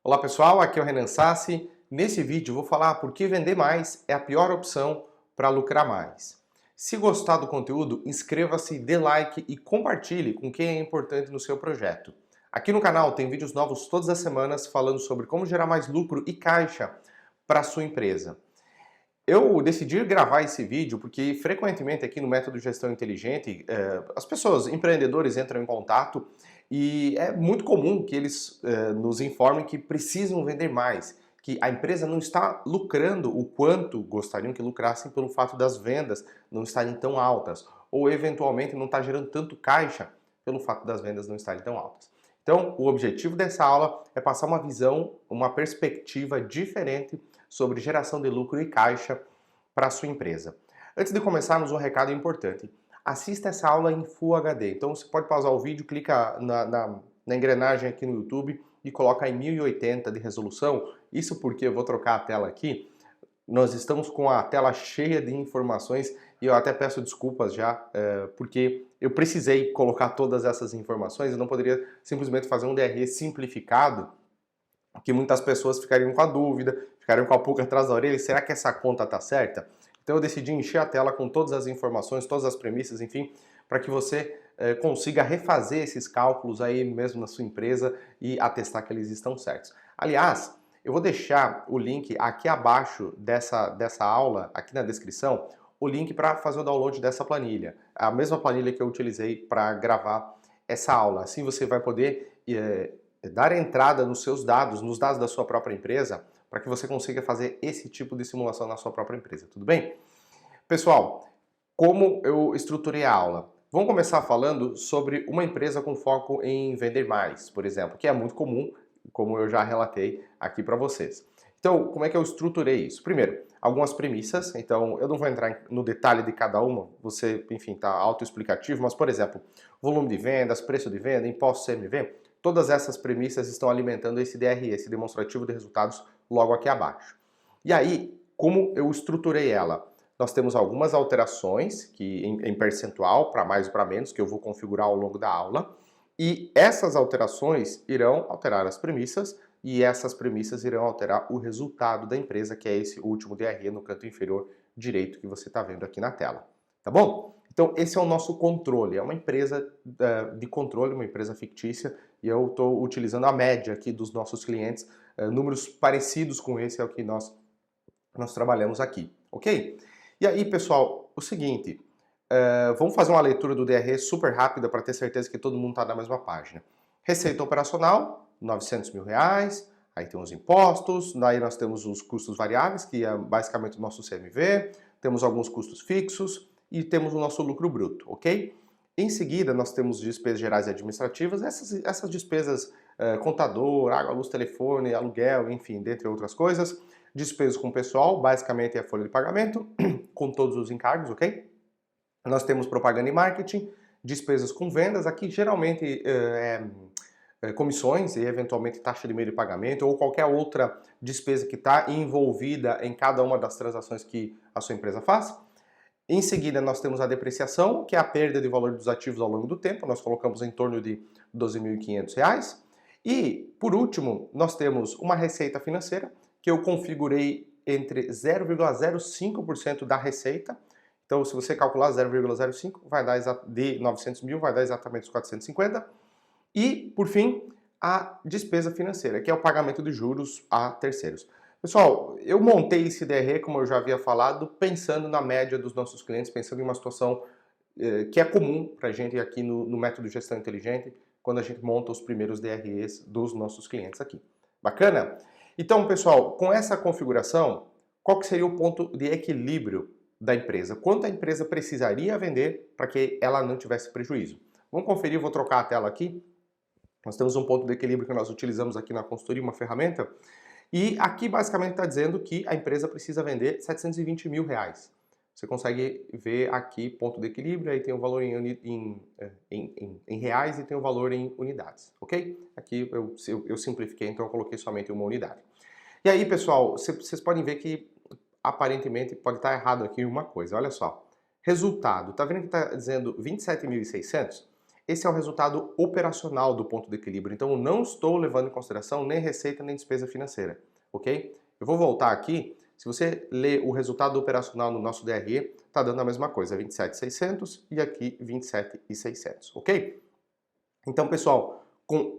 Olá pessoal, aqui é o Renan Sassi. Nesse vídeo eu vou falar por que vender mais é a pior opção para lucrar mais. Se gostar do conteúdo, inscreva-se, dê like e compartilhe com quem é importante no seu projeto. Aqui no canal tem vídeos novos todas as semanas falando sobre como gerar mais lucro e caixa para a sua empresa. Eu decidi gravar esse vídeo porque frequentemente aqui no Método Gestão Inteligente, as pessoas, empreendedores entram em contato e é muito comum que eles nos informem que precisam vender mais, que a empresa não está lucrando o quanto gostariam que lucrassem pelo fato das vendas não estarem tão altas, ou eventualmente não está gerando tanto caixa pelo fato das vendas não estarem tão altas. Então, o objetivo dessa aula é passar uma visão, uma perspectiva diferente sobre geração de lucro e caixa para a sua empresa. Antes de começarmos, um recado importante. Assista essa aula em Full HD. Então você pode pausar o vídeo, clica na engrenagem aqui no YouTube e coloca em 1080 de resolução. Isso porque eu vou trocar a tela aqui. Nós estamos com a tela cheia de informações e eu até peço desculpas já, porque eu precisei colocar todas essas informações. Eu não poderia simplesmente fazer um DRE simplificado, que muitas pessoas ficariam com a dúvida, ficariam com a pulga atrás da orelha, será que essa conta está certa? Então eu decidi encher a tela com todas as informações, todas as premissas, enfim, para que você consiga refazer esses cálculos aí mesmo na sua empresa e atestar que eles estão certos. Aliás, eu vou deixar o link aqui abaixo dessa aula, aqui na descrição, o link para fazer o download dessa planilha. A mesma planilha que eu utilizei para gravar essa aula. Assim você vai poder dar entrada nos seus dados, nos dados da sua própria empresa, para que você consiga fazer esse tipo de simulação na sua própria empresa, tudo bem? Pessoal, como eu estruturei a aula? Vamos começar falando sobre uma empresa com foco em vender mais, por exemplo, que é muito comum, como eu já relatei aqui para vocês. Então, como é que eu estruturei isso? Primeiro, algumas premissas, então eu não vou entrar no detalhe de cada uma, você, enfim, está autoexplicativo, mas, por exemplo, volume de vendas, preço de venda, imposto CMV, todas essas premissas estão alimentando esse DRE, esse demonstrativo de resultados, logo aqui abaixo. E aí, como eu estruturei ela? Nós temos algumas alterações que em percentual, para mais ou para menos, que eu vou configurar ao longo da aula. E essas alterações irão alterar as premissas e essas premissas irão alterar o resultado da empresa, que é esse último DRE no canto inferior direito que você está vendo aqui na tela. Tá bom? Então, esse é o nosso controle. É uma empresa de controle, uma empresa fictícia, e eu estou utilizando a média aqui dos nossos clientes. Números parecidos com esse é o que nós trabalhamos aqui, ok? E aí, pessoal, o seguinte, vamos fazer uma leitura do DRE super rápida para ter certeza que todo mundo está na mesma página. Receita operacional, R$900 mil, aí tem os impostos, daí nós temos os custos variáveis, que é basicamente o nosso CMV, temos alguns custos fixos e temos o nosso lucro bruto, ok? Em seguida, nós temos despesas gerais e administrativas, essas despesas, contador, água, luz, telefone, aluguel, enfim, dentre outras coisas. Despesas com pessoal, basicamente é a folha de pagamento, com todos os encargos, ok? Nós temos propaganda e marketing, despesas com vendas, aqui geralmente comissões e eventualmente taxa de meio de pagamento ou qualquer outra despesa que está envolvida em cada uma das transações que a sua empresa faz. Em seguida, nós temos a depreciação, que é a perda de valor dos ativos ao longo do tempo, nós colocamos em torno de R$12.500. E, por último, nós temos uma receita financeira, que eu configurei entre 0,05% da receita. Então, se você calcular 0,05, vai dar de 900 mil, vai dar exatamente os 450. E, por fim, a despesa financeira, que é o pagamento de juros a terceiros. Pessoal, eu montei esse DRE, como eu já havia falado, pensando na média dos nossos clientes, pensando em uma situação que é comum para a gente aqui no Método Gestão Inteligente, quando a gente monta os primeiros DREs dos nossos clientes aqui. Bacana? Então, pessoal, com essa configuração, qual que seria o ponto de equilíbrio da empresa? Quanto a empresa precisaria vender para que ela não tivesse prejuízo? Vamos conferir, vou trocar a tela aqui. Nós temos um ponto de equilíbrio que nós utilizamos aqui na consultoria, uma ferramenta. E aqui basicamente está dizendo que a empresa precisa vender R$720 mil. Você consegue ver aqui ponto de equilíbrio, aí tem o valor em reais e tem o valor em unidades, ok? Aqui eu simplifiquei, então eu coloquei somente uma unidade. E aí, pessoal, vocês podem ver que aparentemente pode estar errado aqui uma coisa, olha só. Resultado, tá vendo que está dizendo 27.600? esse é o resultado operacional do ponto de equilíbrio. Então, eu não estou levando em consideração nem receita nem despesa financeira, ok? Eu vou voltar aqui. Se você ler o resultado operacional no nosso DRE, está dando a mesma coisa, 27.600 e aqui 27.600, ok? Então, pessoal,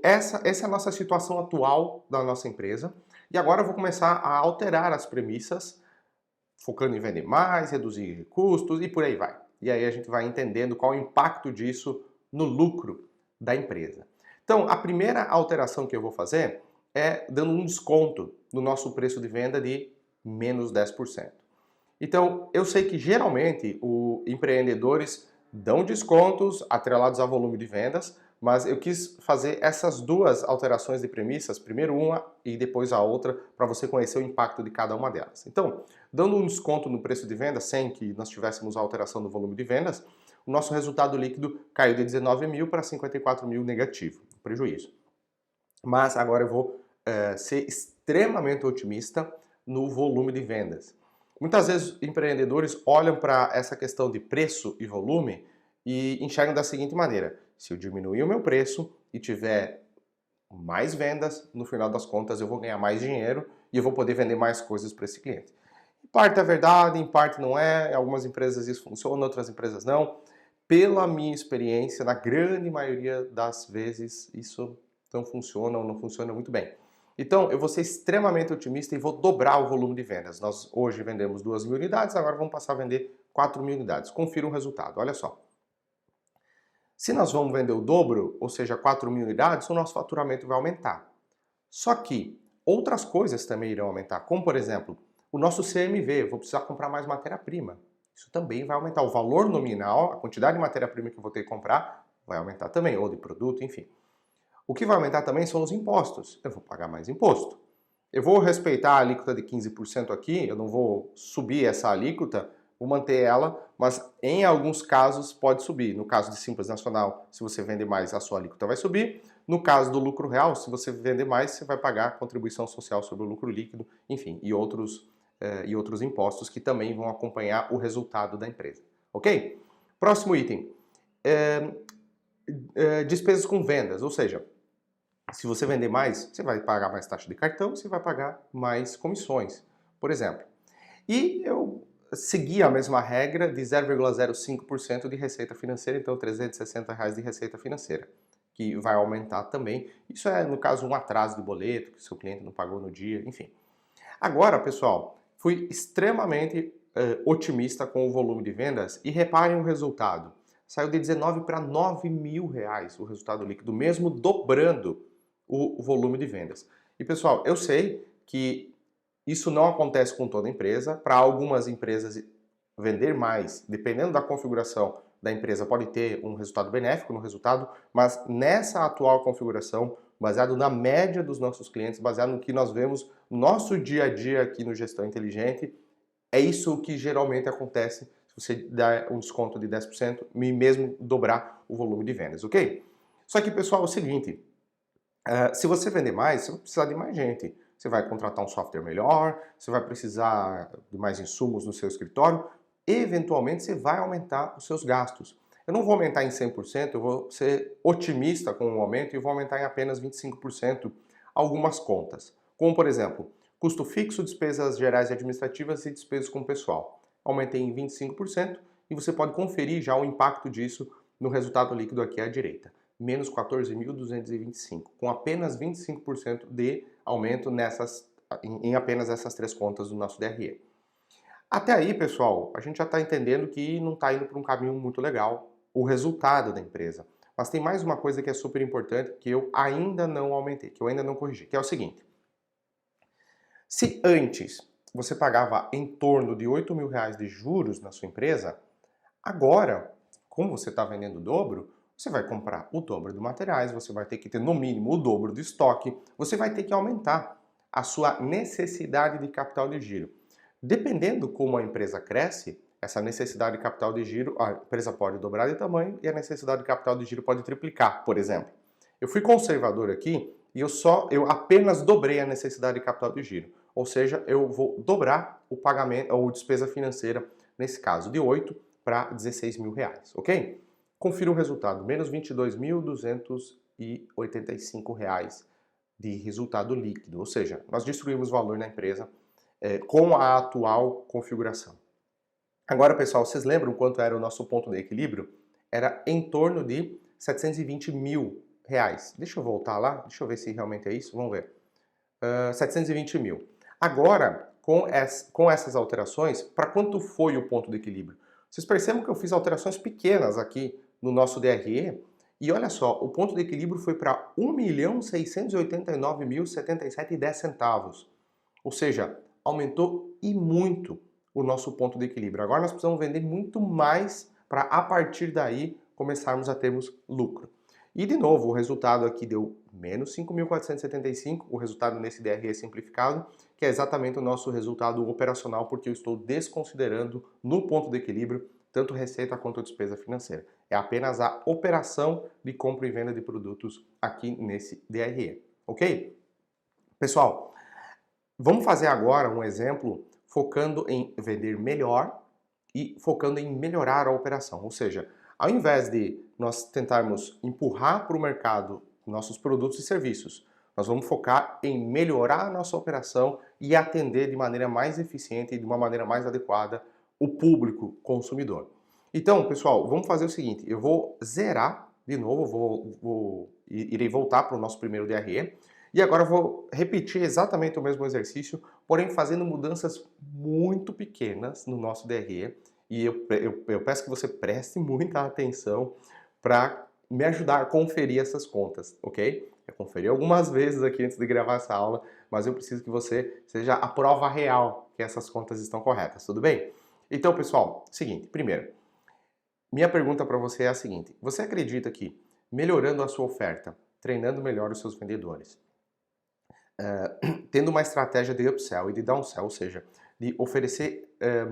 essa é a nossa situação atual da nossa empresa. E agora eu vou começar a alterar as premissas, focando em vender mais, reduzir custos e por aí vai. E aí a gente vai entendendo qual o impacto disso no lucro da empresa. Então, a primeira alteração que eu vou fazer é dando um desconto no nosso preço de venda de menos 10%. Então, eu sei que geralmente os empreendedores dão descontos atrelados a volume de vendas, mas eu quis fazer essas duas alterações de premissas, primeiro uma e depois a outra, para você conhecer o impacto de cada uma delas. Então, dando um desconto no preço de venda, sem que nós tivéssemos a alteração do volume de vendas, o nosso resultado líquido caiu de 19 mil para 54 mil negativo, prejuízo. Mas agora eu vou ser extremamente otimista no volume de vendas. Muitas vezes empreendedores olham para essa questão de preço e volume e enxergam da seguinte maneira: se eu diminuir o meu preço e tiver mais vendas, no final das contas eu vou ganhar mais dinheiro e eu vou poder vender mais coisas para esse cliente. Em parte é verdade, em parte não é. Em algumas empresas isso funciona, outras empresas não. Pela minha experiência, na grande maioria das vezes isso não funciona ou não funciona muito bem. Então, eu vou ser extremamente otimista e vou dobrar o volume de vendas. Nós hoje vendemos 2.000 unidades, agora vamos passar a vender 4.000 unidades. Confira o resultado, olha só. Se nós vamos vender o dobro, ou seja, 4.000 unidades, o nosso faturamento vai aumentar. Só que outras coisas também irão aumentar, como por exemplo, o nosso CMV, eu vou precisar comprar mais matéria-prima. Isso também vai aumentar. O valor nominal, a quantidade de matéria-prima que eu vou ter que comprar, vai aumentar também, ou de produto, enfim. O que vai aumentar também são os impostos. Eu vou pagar mais imposto. Eu vou respeitar a alíquota de 15% aqui, eu não vou subir essa alíquota, vou manter ela, mas em alguns casos pode subir. No caso de Simples Nacional, se você vender mais, a sua alíquota vai subir. No caso do lucro real, se você vender mais, você vai pagar contribuição social sobre o lucro líquido, enfim, e outros impostos que também vão acompanhar o resultado da empresa. Ok? Próximo item. Despesas com vendas, ou seja, se você vender mais, você vai pagar mais taxa de cartão, você vai pagar mais comissões, por exemplo. E eu segui a mesma regra de 0,05% de receita financeira, então R$360 de receita financeira, que vai aumentar também. Isso é, no caso, um atraso de boleto, que o seu cliente não pagou no dia, enfim. Agora, pessoal, fui extremamente otimista com o volume de vendas e reparem o resultado. Saiu de 19 para 9 mil reais o resultado líquido, mesmo dobrando o volume de vendas. E pessoal, eu sei que isso não acontece com toda empresa. Para algumas empresas, vender mais, dependendo da configuração da empresa, pode ter um resultado benéfico no resultado, mas nessa atual configuração, baseado na média dos nossos clientes, baseado no que nós vemos no nosso dia a dia aqui no Gestão Inteligente, é isso que geralmente acontece se você der um desconto de 10% e mesmo dobrar o volume de vendas, ok? Só que, pessoal, é o seguinte, se você vender mais, você vai precisar de mais gente. Você vai contratar um software melhor, você vai precisar de mais insumos no seu escritório, eventualmente você vai aumentar os seus gastos. Eu não vou aumentar em 100%, eu vou ser otimista com o aumento e vou aumentar em apenas 25% algumas contas. Como, por exemplo, custo fixo, despesas gerais e administrativas e despesas com o pessoal. Aumentei em 25% e você pode conferir já o impacto disso no resultado líquido aqui à direita. Menos 14.225, com apenas 25% de aumento em apenas essas três contas do nosso DRE. Até aí, pessoal, a gente já está entendendo que não está indo para um caminho muito legal o resultado da empresa. Mas tem mais uma coisa que é super importante que eu ainda não aumentei, que eu ainda não corrigi, que é o seguinte. Se antes você pagava em torno de 8 mil reais de juros na sua empresa, agora, como você está vendendo o dobro, você vai comprar o dobro de materiais, você vai ter que ter no mínimo o dobro do estoque, você vai ter que aumentar a sua necessidade de capital de giro. Dependendo como a empresa cresce, essa necessidade de capital de giro, a empresa pode dobrar de tamanho e a necessidade de capital de giro pode triplicar, por exemplo. Eu fui conservador aqui e eu apenas dobrei a necessidade de capital de giro. Ou seja, eu vou dobrar o pagamento ou despesa financeira, nesse caso, de 8 para 16 mil reais, ok? Confira o resultado, menos R$ 22.285 de resultado líquido, ou seja, nós destruímos valor na empresa com a atual configuração. Agora, pessoal, vocês lembram quanto era o nosso ponto de equilíbrio? Era em torno de R$ 720 mil. Deixa eu voltar lá, deixa eu ver se realmente é isso, vamos ver. 720 mil. Agora, com essas alterações, para quanto foi o ponto de equilíbrio? Vocês percebem que eu fiz alterações pequenas aqui no nosso DRE, e olha só, o ponto de equilíbrio foi para R$ 1.689.077,10. Ou seja, aumentou e muito o nosso ponto de equilíbrio. Agora nós precisamos vender muito mais para, a partir daí, começarmos a termos lucro. E, de novo, o resultado aqui deu menos 5.475, o resultado nesse DRE simplificado, que é exatamente o nosso resultado operacional, porque eu estou desconsiderando no ponto de equilíbrio tanto receita quanto despesa financeira. É apenas a operação de compra e venda de produtos aqui nesse DRE, ok? Pessoal, vamos fazer agora um exemplo focando em vender melhor e focando em melhorar a operação. Ou seja, ao invés de nós tentarmos empurrar para o mercado nossos produtos e serviços, nós vamos focar em melhorar a nossa operação e atender de maneira mais eficiente e de uma maneira mais adequada o público consumidor. Então, pessoal, vamos fazer o seguinte, eu vou zerar de novo, irei voltar para o nosso primeiro DRE, e agora eu vou repetir exatamente o mesmo exercício, porém fazendo mudanças muito pequenas no nosso DRE, e eu peço que você preste muita atenção para me ajudar a conferir essas contas, ok? Eu conferi algumas vezes aqui antes de gravar essa aula, mas eu preciso que você seja a prova real que essas contas estão corretas, tudo bem? Então, pessoal, seguinte, primeiro, minha pergunta para você é a seguinte, você acredita que melhorando a sua oferta, treinando melhor os seus vendedores, tendo uma estratégia de upsell e de downsell, ou seja, de oferecer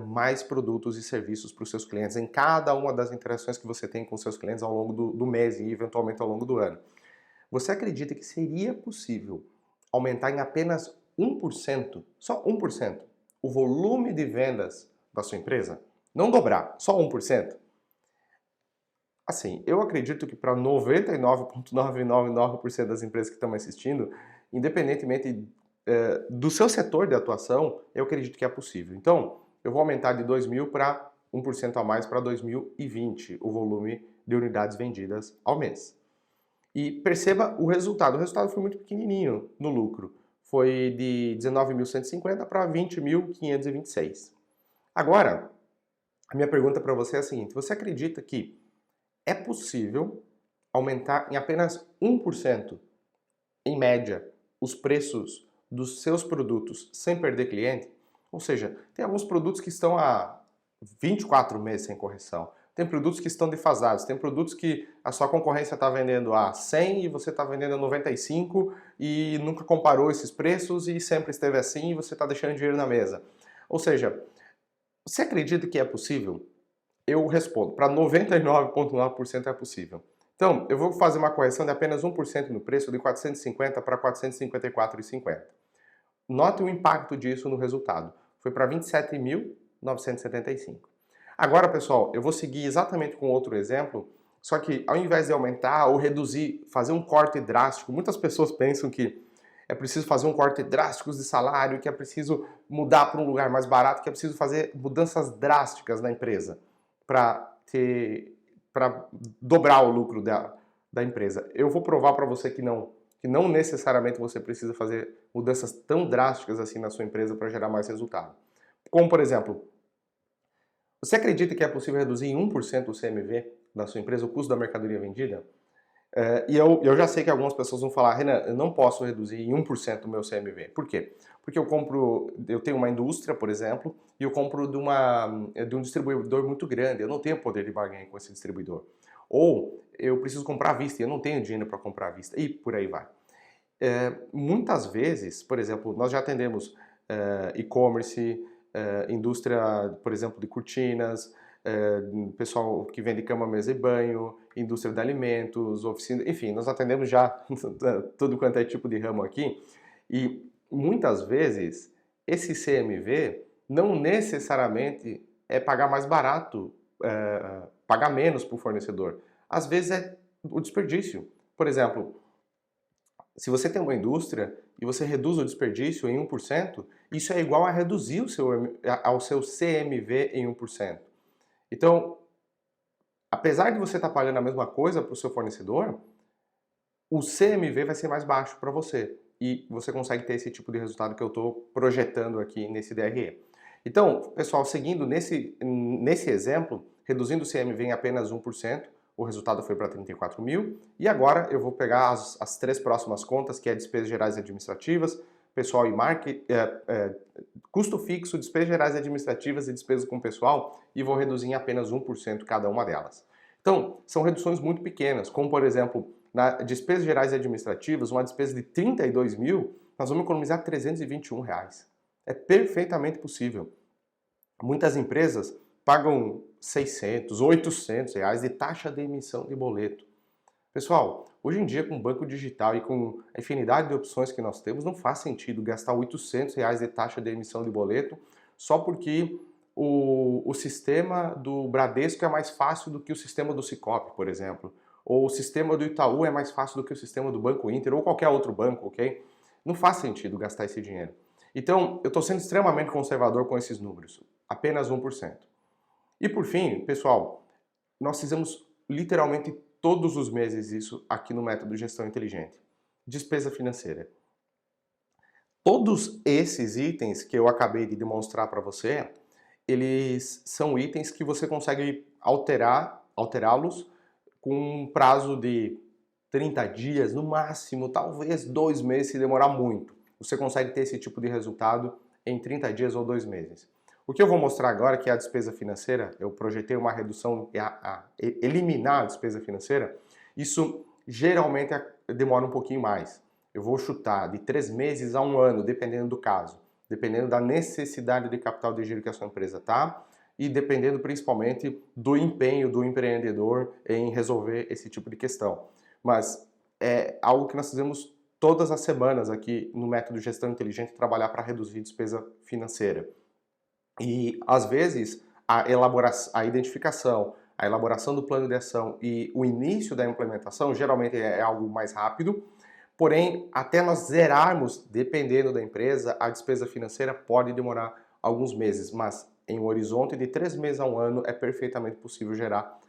mais produtos e serviços para os seus clientes em cada uma das interações que você tem com os seus clientes ao longo do mês e eventualmente ao longo do ano. Você acredita que seria possível aumentar em apenas 1%, só 1%, o volume de vendas da sua empresa? Não dobrar, só 1%? Assim, eu acredito que para 99,999% das empresas que estão me assistindo, independentemente do seu setor de atuação, eu acredito que é possível. Então, eu vou aumentar de 2.000 para 1% a mais para 2020, o volume de unidades vendidas ao mês. E perceba o resultado. O resultado foi muito pequenininho no lucro. Foi de 19.150 para 20.526. Agora, a minha pergunta para você é a seguinte. Você acredita que é possível aumentar em apenas 1%, em média, os preços dos seus produtos sem perder cliente? Ou seja, tem alguns produtos que estão há 24 meses sem correção. Tem produtos que estão defasados, tem produtos que a sua concorrência está vendendo a 100 e você está vendendo a 95 e nunca comparou esses preços e sempre esteve assim e você está deixando dinheiro na mesa. Ou seja, você acredita que é possível? Eu respondo, para 99,9% é possível. Então, eu vou fazer uma correção de apenas 1% no preço, de 450 para 454,50. Note o impacto disso no resultado. Foi para 27.975. Agora, pessoal, eu vou seguir exatamente com outro exemplo, só que ao invés de aumentar ou reduzir, fazer um corte drástico, muitas pessoas pensam que é preciso fazer um corte drástico de salário, que é preciso mudar para um lugar mais barato, que é preciso fazer mudanças drásticas na empresa para dobrar o lucro da empresa. Eu vou provar para você que não necessariamente você precisa fazer mudanças tão drásticas assim na sua empresa para gerar mais resultado. Como, por exemplo, você acredita que é possível reduzir em 1% o CMV da sua empresa, o custo da mercadoria vendida? E eu já sei que algumas pessoas vão falar, Renan, eu não posso reduzir em 1% o meu CMV. Por quê? Porque eu tenho uma indústria, por exemplo, e eu compro de um distribuidor muito grande, eu não tenho poder de barganha com esse distribuidor. Ou eu preciso comprar à vista, e eu não tenho dinheiro para comprar à vista, e por aí vai. Muitas vezes, por exemplo, nós já atendemos e-commerce, indústria, por exemplo, de cortinas, pessoal que vende cama, mesa e banho, indústria de alimentos, oficina, enfim, nós atendemos já tudo quanto é tipo de ramo aqui, e muitas vezes esse CMV não necessariamente é pagar mais barato, pagar menos para o fornecedor. às vezes é o desperdício. Por exemplo, se você tem uma indústria e você reduz o desperdício em 1%, isso é igual a reduzir ao seu CMV em 1%. Então, apesar de você estar pagando a mesma coisa para o seu fornecedor, o CMV vai ser mais baixo para você. E você consegue ter esse tipo de resultado que eu estou projetando aqui nesse DRE. Então, pessoal, seguindo nesse exemplo, reduzindo o CMV em apenas 1%, o resultado foi para 34 mil. E agora eu vou pegar as três próximas contas, que é despesas gerais e administrativas, pessoal e marketing, custo fixo, despesas gerais e administrativas e despesas com pessoal, e vou reduzir em apenas 1% cada uma delas. Então, são reduções muito pequenas, como por exemplo, na despesas gerais e administrativas, uma despesa de 32 mil, nós vamos economizar R$ 321. É perfeitamente possível. Muitas empresas pagam 600, 800 reais de taxa de emissão de boleto. Pessoal, hoje em dia com o banco digital e com a infinidade de opções que nós temos, não faz sentido gastar 800 reais de taxa de emissão de boleto só porque o sistema do Bradesco é mais fácil do que o sistema do Sicoob, por exemplo. Ou o sistema do Itaú é mais fácil do que o sistema do Banco Inter ou qualquer outro banco, ok? Não faz sentido gastar esse dinheiro. Então, eu estou sendo extremamente conservador com esses números, apenas 1%. E por fim, pessoal, nós fizemos literalmente todos os meses isso aqui no método Gestão Inteligente. Despesa financeira. Todos esses itens que eu acabei de demonstrar para você, eles são itens que você consegue alterá-los com um prazo de 30 dias, no máximo, talvez 2 meses se demorar muito. Você consegue ter esse tipo de resultado em 30 dias ou 2 meses. O que eu vou mostrar agora, que é a despesa financeira, eu projetei uma redução, eliminar a despesa financeira, isso geralmente demora um pouquinho mais. Eu vou chutar de 3 meses a 1 ano, dependendo do caso, dependendo da necessidade de capital de giro que a sua empresa está e dependendo principalmente do empenho do empreendedor em resolver esse tipo de questão. Mas é algo que nós fazemos todas as semanas aqui no método Gestão Inteligente, trabalhar para reduzir despesa financeira. E, às vezes, a identificação, a elaboração do plano de ação e o início da implementação geralmente é algo mais rápido, porém, até nós zerarmos, dependendo da empresa, a despesa financeira pode demorar alguns meses, mas em um horizonte de 3 meses a 1 ano é perfeitamente possível zerar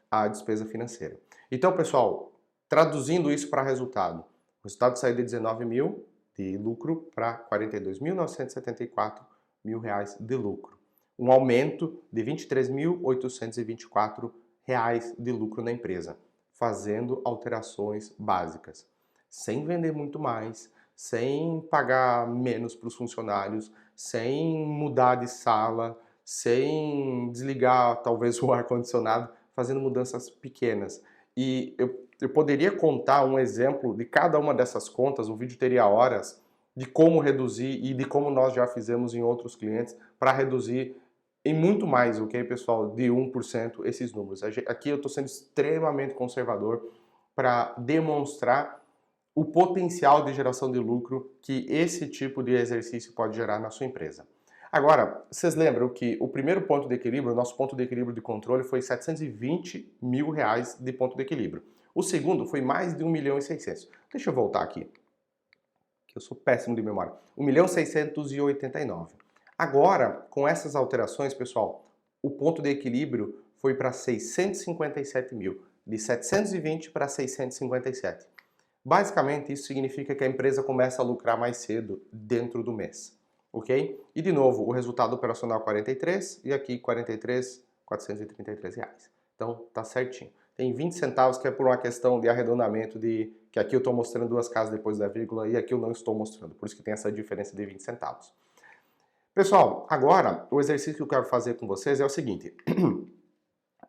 a despesa financeira. Então, pessoal, traduzindo isso para resultado, o resultado saiu de 19 mil de lucro para 42.974 mil reais de lucro. Um aumento de 23.824 reais de lucro na empresa, fazendo alterações básicas, sem vender muito mais, sem pagar menos para os funcionários, sem mudar de sala, sem desligar talvez o ar-condicionado, fazendo mudanças pequenas. E eu poderia contar um exemplo de cada uma dessas contas, o vídeo teria horas, de como reduzir e de como nós já fizemos em outros clientes para reduzir em muito mais, ok, pessoal, de 1% esses números. Aqui eu estou sendo extremamente conservador para demonstrar o potencial de geração de lucro que esse tipo de exercício pode gerar na sua empresa. Agora, vocês lembram que o primeiro ponto de equilíbrio, o nosso ponto de equilíbrio de controle foi 720 mil reais de ponto de equilíbrio. O segundo foi mais de 1.600.000. Deixa eu voltar aqui, que eu sou péssimo de memória. 1.689.000. Agora, com essas alterações, pessoal, o ponto de equilíbrio foi para 657 mil, de 720 para 657. Basicamente, isso significa que a empresa começa a lucrar mais cedo dentro do mês, ok? E de novo, o resultado operacional 43 e aqui 43.433 reais. Então, tá certinho. Tem 20 centavos que é por uma questão de arredondamento, que aqui eu estou mostrando 2 casas depois da vírgula e aqui eu não estou mostrando, por isso que tem essa diferença de 20 centavos. Pessoal, agora o exercício que eu quero fazer com vocês é o seguinte.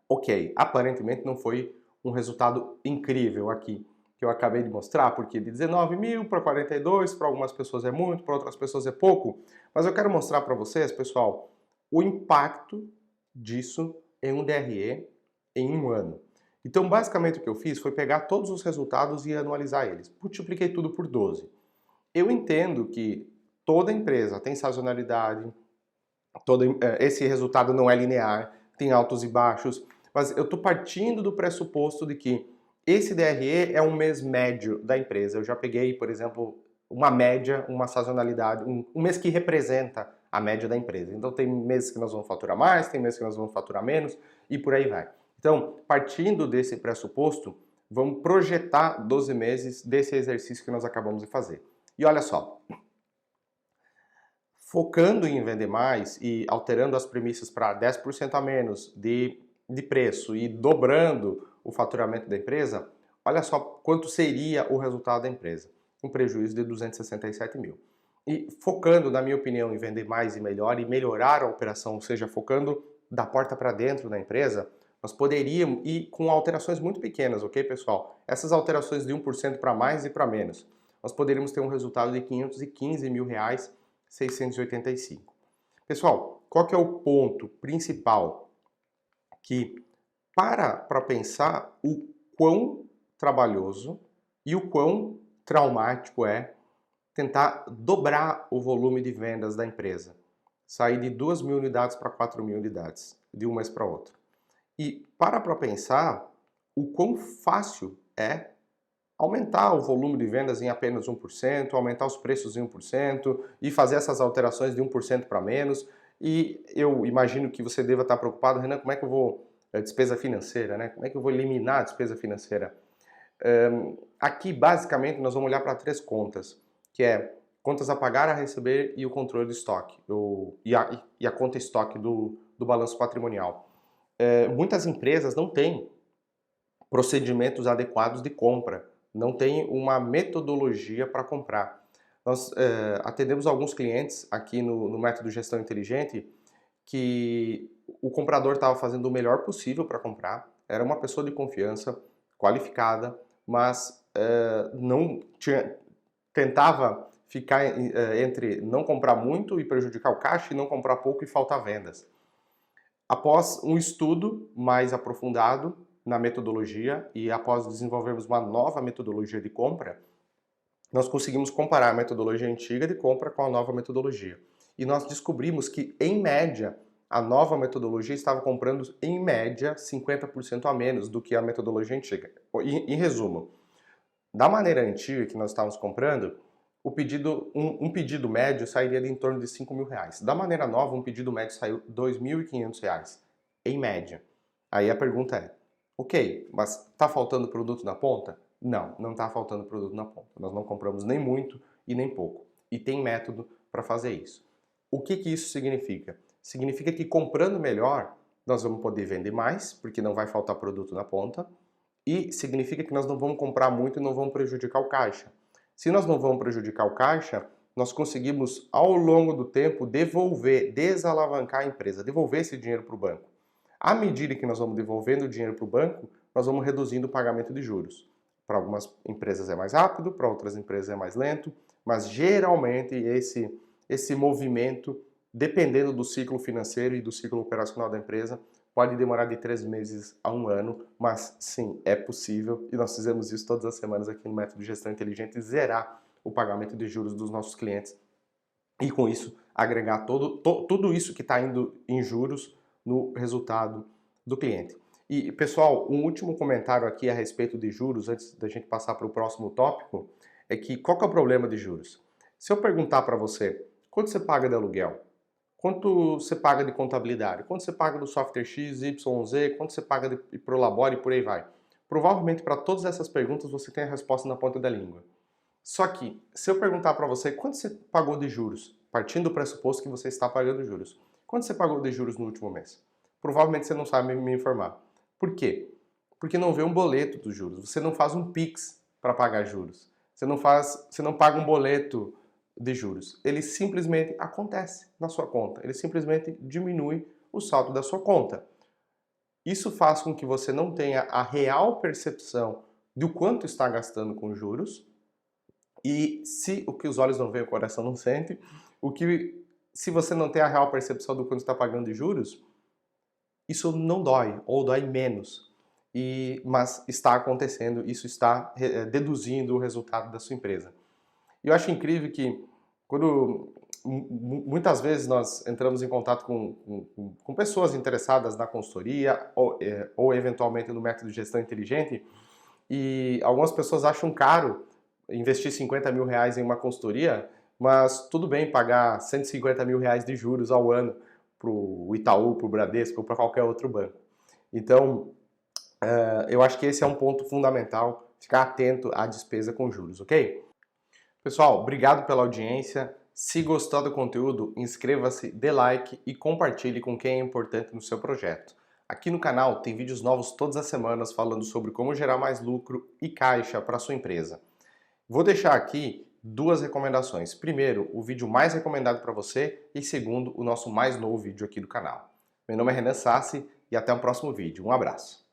Ok, aparentemente não foi um resultado incrível aqui que eu acabei de mostrar, porque de 19 mil para 42, para algumas pessoas é muito, para outras pessoas é pouco, mas eu quero mostrar para vocês, pessoal, o impacto disso em um DRE em 1 ano. Então, basicamente o que eu fiz foi pegar todos os resultados e anualizar eles. Multipliquei tudo por 12. Eu entendo que toda empresa tem sazonalidade, esse resultado não é linear, tem altos e baixos, mas eu estou partindo do pressuposto de que esse DRE é um mês médio da empresa. Eu já peguei, por exemplo, uma média, uma sazonalidade, um mês que representa a média da empresa. Então tem meses que nós vamos faturar mais, tem meses que nós vamos faturar menos e por aí vai. Então, partindo desse pressuposto, vamos projetar 12 meses desse exercício que nós acabamos de fazer. E olha só, focando em vender mais e alterando as premissas para 10% a menos de preço e dobrando o faturamento da empresa, olha só quanto seria o resultado da empresa. Um prejuízo de 267 mil. E focando, na minha opinião, em vender mais e melhor e melhorar a operação, ou seja, focando da porta para dentro da empresa, nós poderíamos ir com alterações muito pequenas, ok, pessoal? Essas alterações de 1% para mais e para menos. Nós poderíamos ter um resultado de 515 mil reais, 685. Pessoal, qual que é o ponto principal? Que para pensar o quão trabalhoso e o quão traumático é tentar dobrar o volume de vendas da empresa. Sair de 2.000 unidades para 4.000 unidades, de um mês para outro. E para pensar o quão fácil é aumentar o volume de vendas em apenas 1%, aumentar os preços em 1% e fazer essas alterações de 1% para menos. E eu imagino que você deva estar preocupado, Renan, como é que eu vou... despesa financeira, né? Como é que eu vou eliminar a despesa financeira? Aqui, basicamente, nós vamos olhar para 3 contas, que é contas a pagar, a receber e o controle de estoque, e a conta estoque do balanço patrimonial. Muitas empresas não têm procedimentos adequados de compra, não têm uma metodologia para comprar. Nós atendemos alguns clientes aqui no método Gestão Inteligente que o comprador estava fazendo o melhor possível para comprar, era uma pessoa de confiança, qualificada, mas não tinha, tentava ficar entre não comprar muito e prejudicar o caixa e não comprar pouco e faltar vendas. Após um estudo mais aprofundado na metodologia e após desenvolvermos uma nova metodologia de compra, nós conseguimos comparar a metodologia antiga de compra com a nova metodologia. E nós descobrimos que, em média, a nova metodologia estava comprando, em média, 50% a menos do que a metodologia antiga. Em resumo, da maneira antiga que nós estávamos comprando, um pedido médio sairia de em torno de 5 mil reais. Da maneira nova, um pedido médio saiu R$ 2.500, em média. Aí a pergunta é, ok, mas está faltando produto na ponta? Não, não está faltando produto na ponta. Nós não compramos nem muito e nem pouco. E tem método para fazer isso. O que isso significa? Significa que comprando melhor, nós vamos poder vender mais, porque não vai faltar produto na ponta, e significa que nós não vamos comprar muito e não vamos prejudicar o caixa. Se nós não vamos prejudicar o caixa, nós conseguimos, ao longo do tempo, desalavancar a empresa, devolver esse dinheiro para o banco. À medida que nós vamos devolvendo o dinheiro para o banco, nós vamos reduzindo o pagamento de juros. Para algumas empresas é mais rápido, para outras empresas é mais lento, mas geralmente esse movimento, dependendo do ciclo financeiro e do ciclo operacional da empresa, pode demorar de 3 meses a 1 ano, mas sim, é possível e nós fizemos isso todas as semanas aqui no Método Gestão Inteligente, zerar o pagamento de juros dos nossos clientes e com isso agregar tudo isso que está indo em juros no resultado do cliente. E pessoal, um último comentário aqui a respeito de juros, antes da gente passar para o próximo tópico, é que qual que é o problema de juros? Se eu perguntar para você, quanto você paga de aluguel? Quanto você paga de contabilidade? Quanto você paga do software X, Y, Z? Quanto você paga de Prolabore e por aí vai? Provavelmente para todas essas perguntas você tem a resposta na ponta da língua. Só que, se eu perguntar para você quanto você pagou de juros, partindo do pressuposto que você está pagando juros, quanto você pagou de juros no último mês? Provavelmente você não sabe me informar. Por quê? Porque não vê um boleto dos juros. Você não faz um Pix para pagar juros. Você não paga um boleto de juros. Ele simplesmente acontece na sua conta. Ele simplesmente diminui o saldo da sua conta. Isso faz com que você não tenha a real percepção do quanto está gastando com juros. E se o que os olhos não veem, o coração não sente, se você não tem a real percepção do quanto está pagando de juros, isso não dói, ou dói menos. Mas está acontecendo, isso está deduzindo o resultado da sua empresa. E eu acho incrível que quando muitas vezes nós entramos em contato com pessoas interessadas na consultoria ou eventualmente no método de gestão inteligente, e algumas pessoas acham caro investir 50 mil reais em uma consultoria, mas tudo bem pagar 150 mil reais de juros ao ano para o Itaú, para o Bradesco ou para qualquer outro banco. Então, eu acho que esse é um ponto fundamental, ficar atento à despesa com juros, ok? Pessoal, obrigado pela audiência. Se gostou do conteúdo, inscreva-se, dê like e compartilhe com quem é importante no seu projeto. Aqui no canal tem vídeos novos todas as semanas falando sobre como gerar mais lucro e caixa para sua empresa. Vou deixar aqui duas recomendações. Primeiro, o vídeo mais recomendado para você e segundo, o nosso mais novo vídeo aqui do canal. Meu nome é Renan Sassi e até o próximo vídeo. Um abraço.